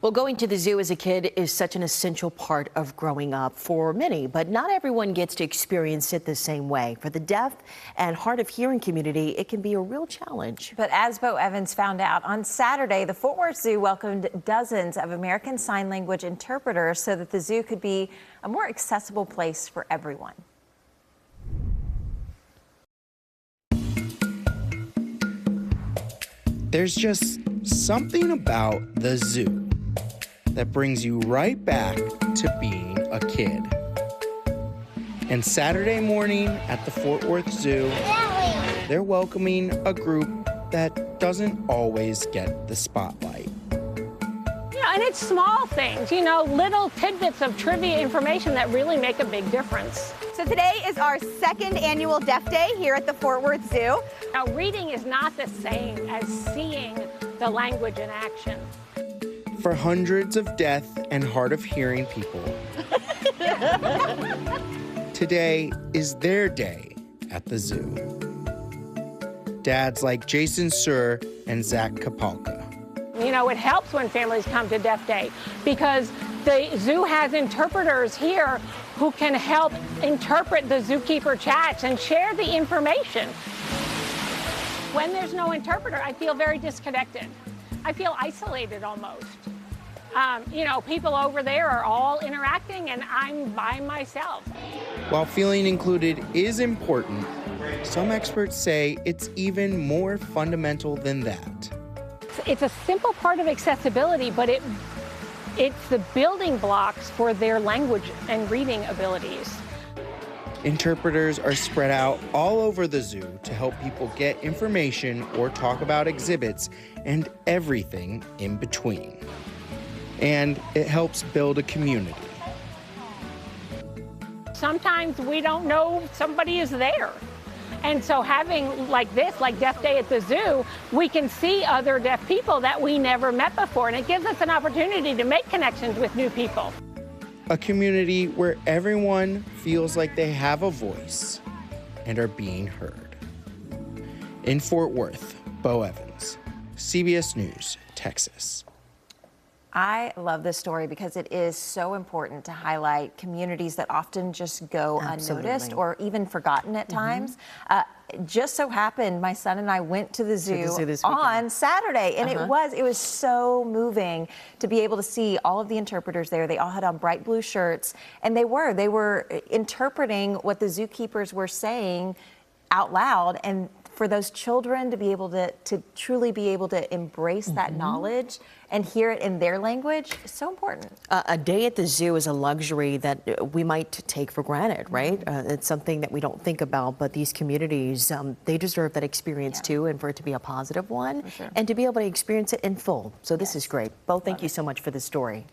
Well, going to the zoo as a kid is such an essential part of growing up for many, but not everyone gets to experience it the same way. For the deaf and hard of hearing community, it can be a real challenge. But as Bo Evans found out on Saturday, the Fort Worth Zoo welcomed dozens of American Sign Language interpreters so that the zoo could be a more accessible place for everyone. There's just something about the zoo that brings you right back to being a kid. And Saturday morning at the Fort Worth Zoo, they're welcoming a group that doesn't always get the spotlight. Yeah, and it's small things, little tidbits of trivia information that really make a big difference. So today is our second annual Deaf Day here at the Fort Worth Zoo. Now, reading is not the same as seeing the language in action. For hundreds of deaf and hard of hearing people, today is their day at the zoo. Dads like Jason Suhr and Zach Kapalka. It helps when families come to Deaf Day because the zoo has interpreters here who can help interpret the zookeeper chats and share the information. When there's no interpreter, I feel very disconnected. I feel isolated almost. People over there are all interacting and I'm by myself. While feeling included is important, some experts say it's even more fundamental than that. It's a simple part of accessibility, but it's the building blocks for their language and reading abilities. Interpreters are spread out all over the zoo to help people get information or talk about exhibits and everything in between. And it helps build a community. Sometimes we don't know somebody is there. And so having like this, like Deaf Day at the zoo, we can see other deaf people that we never met before. And it gives us an opportunity to make connections with new people. A community where everyone feels like they have a voice and are being heard. In Fort Worth, Bo Evans, CBS News, Texas. I love this story because it is so important to highlight communities that often just go unnoticed or even forgotten at times. Just so happened, my son and I went to the zoo on Saturday, and it was so moving to be able to see all of the interpreters there. They all had on bright blue shirts, and they were interpreting what the zookeepers were saying out loud, and for those children to be able to truly be able to embrace that knowledge and hear it in their language is so important. A day at the zoo is a luxury that we might take for granted, right? It's something that we don't think about, but these communities, they deserve that experience too, and for it to be a positive one, and to be able to experience it in full. So this is great. Bo, thank you so much for the story.